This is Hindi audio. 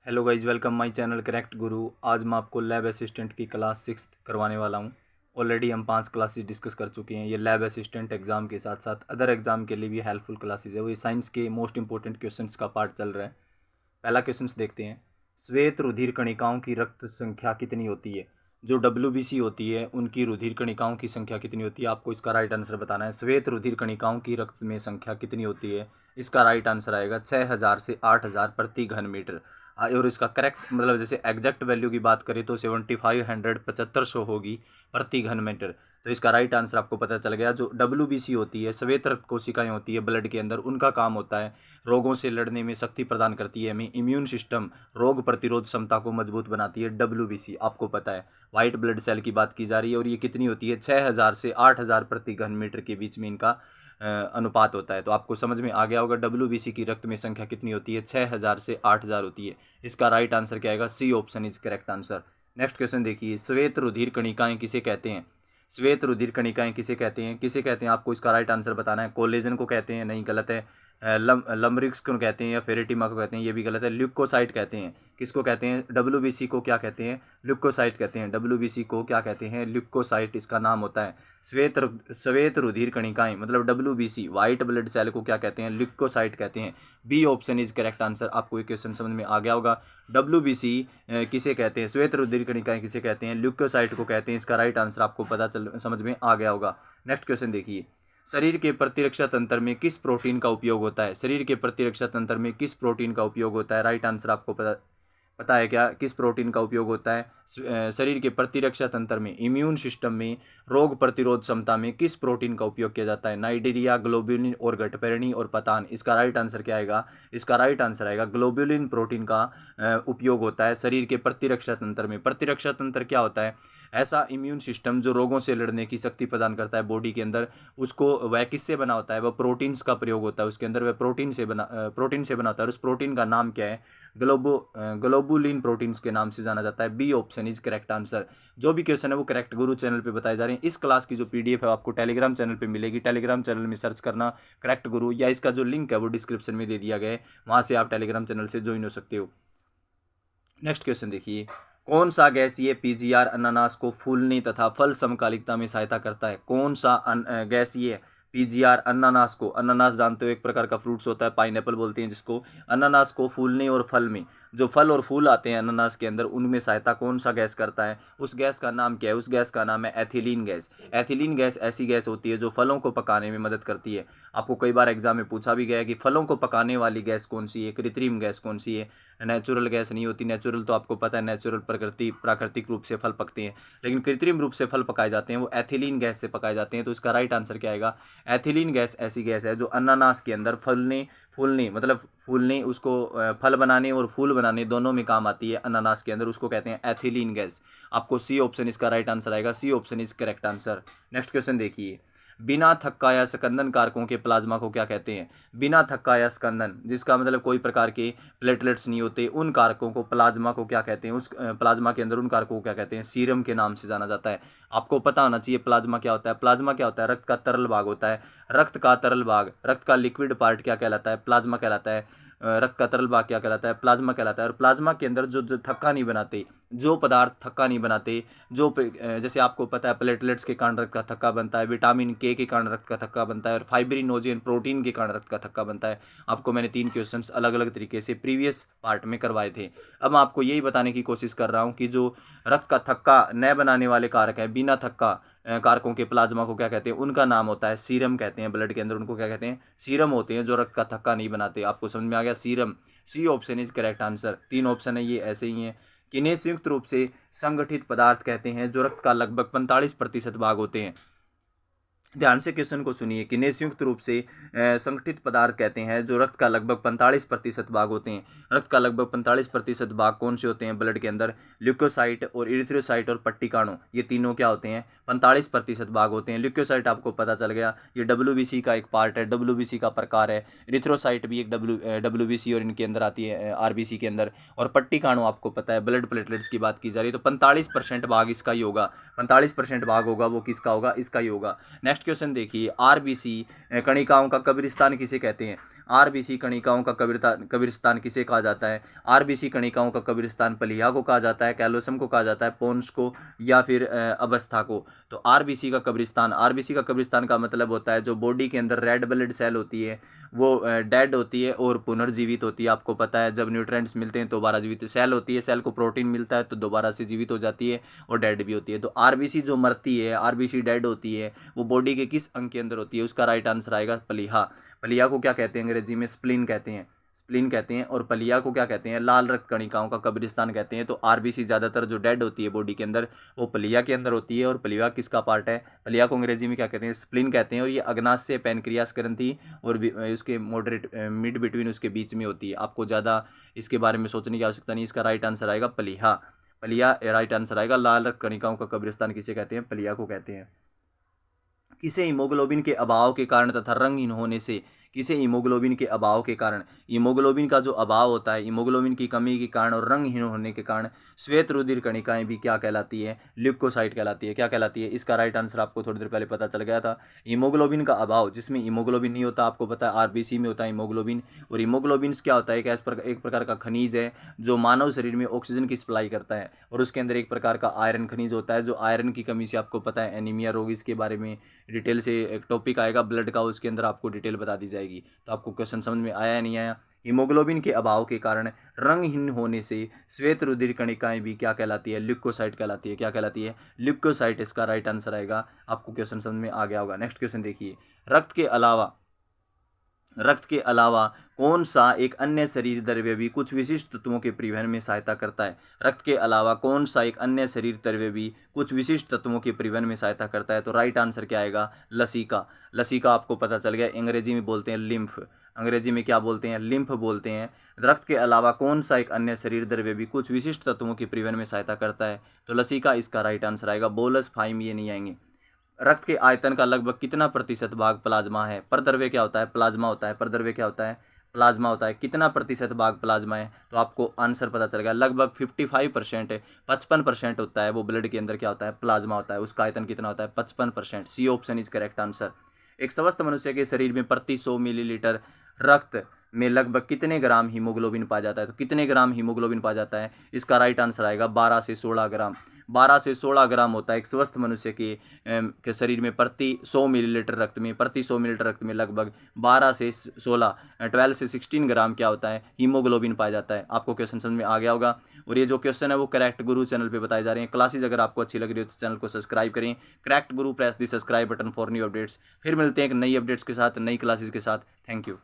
Hello guys, welcome my channel correct गुरु। आज मैं आपको लैब असिस्टेंट की क्लास 6 करवाने वाला हूँ। ऑलरेडी हम 5 क्लासेस डिस्कस कर चुके हैं। ये लैब असिस्टेंट एग्ज़ाम के साथ साथ अदर एग्ज़ाम के लिए भी हेल्पफुल क्लासेस है। वो ये साइंस के मोस्ट इंपॉर्टेंट क्वेश्चंस का पार्ट चल रहा है। पहला क्वेश्चंस देखते हैं। श्वेत रुधिर कणिकाओं की रक्त संख्या कितनी होती है? जो WBC होती है उनकी रुधिर कणिकाओं की संख्या कितनी होती है? आपको इसका राइट आंसर बताना है। श्वेत रुधिर कणिकाओं की रक्त में संख्या कितनी होती है? इसका राइट आंसर आएगा 6000 से 8000 प्रति घन मीटर। और इसका करेक्ट मतलब जैसे एग्जैक्ट वैल्यू की बात करें तो 7575 होगी प्रति घन मीटर। तो इसका राइट आंसर आपको पता चल गया। जो WBC होती है, श्वेत रक्त कोशिकाएं होती है ब्लड के अंदर, उनका काम होता है रोगों से लड़ने में शक्ति प्रदान करती है हमें, इम्यून सिस्टम, रोग प्रतिरोध क्षमता को मजबूत बनाती है। WBC आपको पता है। वाइट ब्लड सेल की बात की जा रही है और ये कितनी होती है? 6000 से 8000 प्रति घन मीटर के बीच में इनका अनुपात होता है। तो आपको समझ में आ गया होगा WBC की रक्त में संख्या कितनी होती है? 6000 से 8000 होती है। इसका राइट आंसर क्या आएगा? C option is correct answer. Next question देखिए। श्वेत रुधिर कणिकाएं किसे कहते हैं? श्वेत रुधिर कणिकाएं किसे कहते हैं? किसे कहते हैं आपको इसका राइट आंसर बताना है। कोलेजन को कहते हैं? नहीं, गलत है। लम्बरिक्स को कहते हैं या फेरेटिमा को कहते हैं? ये भी गलत है। ल्यूकोसाइट कहते हैं। किसको कहते हैं? WBC को क्या कहते हैं? ल्यूकोसाइट कहते हैं। WBC को क्या कहते हैं? ल्यूकोसाइट इसका नाम होता है। श्वेत रुधिर कणिकाएं मतलब WBC वाइट ब्लड सेल को क्या कहते हैं? ल्यूकोसाइट कहते हैं। B option is correct answer. आपको ये क्वेश्चन समझ में आ गया होगा। WBC किसे कहते हैं? श्वेत रुधिर कणिकाएं किसे कहते हैं? ल्यूकोसाइट को कहते हैं। इसका राइट आंसर आपको समझ में आ गया होगा। नेक्स्ट क्वेश्चन देखिए। शरीर के प्रतिरक्षा तंत्र में किस प्रोटीन का उपयोग होता है? शरीर के प्रतिरक्षा तंत्र में किस प्रोटीन का उपयोग होता है? राइट आंसर आपको पता है क्या? किस प्रोटीन का उपयोग होता है शरीर के प्रतिरक्षा तंत्र में, इम्यून सिस्टम में, रोग प्रतिरोध क्षमता में किस प्रोटीन का उपयोग किया जाता है? नाइजीरिया, ग्लोब्यूलिन और घटपेरणी और पतान। इसका राइट आंसर क्या आएगा? इसका राइट आंसर आएगा ग्लोब्यूलिन प्रोटीन का उपयोग होता है शरीर के प्रतिरक्षा तंत्र में। प्रतिरक्षा तंत्र क्या होता है? ऐसा इम्यून सिस्टम जो रोगों से लड़ने की शक्ति प्रदान करता है बॉडी के अंदर। उसको वह किससे बना होता है? वह प्रोटीन्स का प्रयोग होता है उसके अंदर। वह प्रोटीन से बना होता है और उस प्रोटीन का नाम क्या है? ग्लोबुलिन प्रोटीन्स के नाम से जाना जाता है। B option is correct answer. जो भी क्वेश्चन है वो करेक्ट गुरु चैनल पे बताए जा रहे हैं। इस क्लास की जो PDF है आपको टेलीग्राम चैनल पे मिलेगी। टेलीग्राम चैनल में सर्च करना करेक्ट गुरु, या इसका जो लिंक है वो डिस्क्रिप्शन में दे दिया गया है, वहाँ से आप टेलीग्राम चैनल से ज्वाइन हो सकते हो। नेक्स्ट क्वेश्चन देखिए। कौन सा गैसीय PGR अनानास को फूलने तथा फल समकालिकता में सहायता करता है? कौन सा गैसीय PGR अनानास को, अनानास जानते हो एक प्रकार का फ्रूट्स होता है, पाइनएप्पल बोलते हैं जिसको, अनानास को फूलने और फल में, जो फल और फूल आते हैं अनानास के अंदर, उनमें सहायता कौन सा गैस करता है? उस गैस का नाम क्या है? उस गैस का नाम है एथिलीन गैस। एथिलीन गैस ऐसी गैस होती है जो फलों को पकाने में मदद करती है। आपको कई बार एग्जाम में पूछा भी गया है कि फलों को पकाने वाली गैस कौन सी है, कृत्रिम गैस कौन सी है। नेचुरल गैस नहीं होती। नेचुरल तो आपको पता है, नेचुरल प्राकृतिक रूप से फल पकते हैं, लेकिन कृत्रिम रूप से फल पकाए जाते हैं वो एथिलीन गैस से पकाए जाते हैं। तो इसका राइट आंसर क्या आएगा? एथिलीन गैस ऐसी गैस है जो अनानास के अंदर फूलने मतलब फूलने, उसको फल बनाने और फूल बनाने दोनों में काम आती है अनानास के अंदर, उसको कहते हैं एथिलीन गैस। आपको सी ऑप्शन इसका राइट आंसर आएगा। C option is correct answer. Next question देखिए। बिना थक्का या स्कंदन कारकों के प्लाज्मा को क्या कहते हैं? बिना थक्का या स्कंदन, जिसका मतलब कोई प्रकार के प्लेटलेट्स नहीं होते, उन कारकों को, प्लाज्मा को क्या कहते हैं? उस प्लाज्मा के अंदर उन कारकों को क्या कहते हैं? सीरम के नाम से जाना जाता है। आपको पता होना चाहिए प्लाज्मा क्या होता है। प्लाज्मा क्या होता है? रक्त का तरल भाग होता है। रक्त का तरल भाग, रक्त का लिक्विड पार्ट क्या कहलाता है? प्लाज्मा कहलाता है। रक्त का तरल भाग क्या कहलाता है? प्लाज्मा कहलाता है। और प्लाज्मा के अंदर जो थक्का नहीं बनाते, जो पदार्थ थक्का नहीं बनाते, जैसे आपको पता है प्लेटलेट्स के कारण रक्त का थक्का बनता है, विटामिन K के कारण रक्त का थक्का बनता है, और फाइब्रिनोजेन प्रोटीन के कारण रक्त का थक्का बनता है। आपको मैंने 3 क्वेश्चंस अलग अलग तरीके से प्रीवियस पार्ट में करवाए थे। अब मैं आपको यही बताने की कोशिश कर रहा हूँ कि जो रक्त का थक्का न बनाने वाले कारक है, बिना थक्का कारकों के प्लाज्मा को क्या कहते हैं? उनका नाम होता है सीरम कहते हैं। ब्लड के अंदर उनको क्या कहते हैं? सीरम होते हैं जो रक्त का थक्का नहीं बनाते। आपको समझ में आ गया? Serum. C option is correct answer. 3 option है ये ऐसे ही हैं। किन्हें संयुक्त रूप से संगठित पदार्थ कहते हैं जो रक्त का लगभग 45% भाग होते हैं? ध्यान से क्वेश्चन को सुनिए। किन्हें संयुक्त रूप से संगठित पदार्थ कहते हैं जो रक्त का लगभग 45% भाग होते हैं? रक्त का लगभग 45% भाग कौन से होते हैं ब्लड के अंदर? ल्यूकोसाइट और इरिथ्रोसाइट और पट्टिकाणु, ये तीनों क्या होते हैं? 45% भाग होते हैं। ल्यूकोसाइट आपको पता चल गया, ये WBC का एक पार्ट है, WBC का प्रकार है। इरिथ्रोसाइट भी एक WBC और इनके अंदर आती है, RBC के अंदर। और पट्टिकाणु आपको पता है, ब्लड प्लेटलेट्स की बात की जा रही है। तो 45% भाग इसका ही होगा। 45% भाग होगा वो किसका होगा? इसका ही होगा। नेक्स्ट नेक्स्ट क्वेश्चन देखिए, आरबीसी कणिकाओं का कब्रिस्तान किसे कहते हैं? आरबीसी कणिकाओं का कब्रिस्तान किसे कहा जाता है? आरबीसी कणिकाओं का कब्रिस्तान प्लीहा को कहा जाता है, कैल्शियम को कहा जाता है, पोन्स को, या फिर अवस्था को। तो आरबीसी का कब्रिस्तान का मतलब होता है जो बॉडी के अंदर रेड ब्लड सेल होती है वो डेड होती है और पुनर्जीवित होती है। आपको पता है जब न्यूट्रिएंट्स मिलते हैं तो दोबारा जीवित सेल होती है, सेल को प्रोटीन मिलता है तो दोबारा से जीवित हो जाती है और डेड भी होती है। तो आरबीसी जो मरती है, आरबीसी डेड होती है, वो बॉडी के किस अंग के अंदर होती है? उसका राइट आंसर आएगा प्लीहा। प्लीहा को क्या कहते हैं अंग्रेजी में? स्प्लीन कहते हैं, स्प्लीन कहते हैं। और प्लीहा को क्या कहते हैं? लाल रक्त कणिकाओं का कब्रिस्तान कहते हैं। तो आरबीसी ज़्यादातर जो डेड होती है बॉडी के अंदर वो प्लीहा के अंदर होती है। और प्लीहा किसका पार्ट है? प्लीहा को अंग्रेजी में क्या कहते हैं? स्प्लीन कहते हैं। और ये अग्नाशय पैनक्रियास ग्रंथि और उसके मॉडरेट मिड बिटवीन उसके बीच में होती है। आपको ज़्यादा इसके बारे में सोचने की आवश्यकता नहीं। इसका राइट आंसर आएगा प्लीहा। प्लीहा राइट आंसर आएगा। लाल रक्त कणिकाओं का कब्रिस्तान किसे कहते हैं? प्लीहा को कहते हैं। किसे हीमोग्लोबिन के अभाव के कारण तथा रंगहीन होने से, किसे हीमोग्लोबिन के अभाव के कारण, हीमोग्लोबिन का जो अभाव होता है, हीमोग्लोबिन की कमी के कारण और रंगहीन होने के कारण श्वेत रुधिर कणिकाएं भी क्या कहलाती है? ल्यूकोसाइट कहलाती है। क्या कहलाती है? इसका राइट आंसर आपको थोड़ी देर पहले पता चल गया था। हीमोग्लोबिन का अभाव, जिसमें हीमोग्लोबिन नहीं होता, आपको पता है आरबीसी में होता है हीमोग्लोबिन। और हीमोग्लोबिन क्या होता है? एक प्रकार का खनिज है जो मानव शरीर में ऑक्सीजन की सप्लाई करता है। और उसके अंदर एक प्रकार का आयरन खनिज होता है जो आयरन की कमी से, आपको पता है एनीमिया रोग, इसके बारे में डिटेल से एक टॉपिक आएगा ब्लड का, उसके अंदर आपको डिटेल बता दी जाएगी। तो आपको क्वेश्चन समझ में आया या नहीं आया? हीमोग्लोबिन के अभाव के कारण रंगहीन होने से श्वेत रुधिर कणिकाएं भी क्या कहलाती है? ल्यूकोसाइट कहलाती है। क्या कहलाती है? ल्यूकोसाइट इसका राइट आंसर आएगा। आपको क्वेश्चन समझ में आ गया होगा। नेक्स्ट क्वेश्चन देखिए, रक्त के अलावा कौन सा एक अन्य शरीर द्रव्य भी कुछ विशिष्ट तत्वों के परिवहन में सहायता करता है? रक्त के अलावा कौन सा एक अन्य शरीर द्रव्य भी कुछ विशिष्ट तत्वों के परिवहन में सहायता करता है? तो राइट आंसर क्या आएगा? लसिका। लसिका आपको पता चल गया। अंग्रेजी में बोलते हैं लिम्फ। अंग्रेजी में क्या बोलते हैं? लिम्फ बोलते हैं। रक्त के अलावा कौन सा एक अन्य शरीर द्रव्य भी कुछ विशिष्ट तत्वों के परिवहन में सहायता करता है? तो लसिका इसका राइट आंसर आएगा। बोलस फाइम ये नहीं आएंगे। रक्त के आयतन का लगभग कितना प्रतिशत भाग प्लाज्मा है? परद्रव्य क्या होता है? प्लाज्मा होता है। परद्रव्य क्या होता है? प्लाज्मा होता है। कितना प्रतिशत भाग प्लाज्मा है? तो आपको आंसर पता चल गया। लगभग 55% है, 55% होता है वो ब्लड के अंदर क्या होता है? प्लाज्मा होता है। उसका आयतन कितना होता है? 55%। C option is correct answer. एक स्वस्थ मनुष्य के शरीर में प्रति 100 मिलीलीटर रक्त में लगभग कितने ग्राम हीमोग्लोबिन पाया जाता है? तो कितने ग्राम हीमोग्लोबिन पाया जाता है? इसका राइट आंसर आएगा 12 से 16 ग्राम। 12 से 16 ग्राम होता है एक स्वस्थ मनुष्य के शरीर में प्रति 100 मिलीलीटर रक्त में। प्रति 100 मिलीलीटर रक्त में लगभग 12 से 12 से 16 ग्राम क्या होता है? हीमोग्लोबिन पाया जाता है। आपको क्वेश्चन समझ में आ गया होगा। और ये जो क्वेश्चन है वो करेक्ट गुरु चैनल पे बताए जा रहे हैं। क्लासेज अगर आपको अच्छी लग रही हो तो चैनल को सब्सक्राइब करें। Correct Guru press the subscribe button for new updates. फिर मिलते हैं एक नई अपडेट्स के साथ, नई क्लासेज के साथ। Thank you.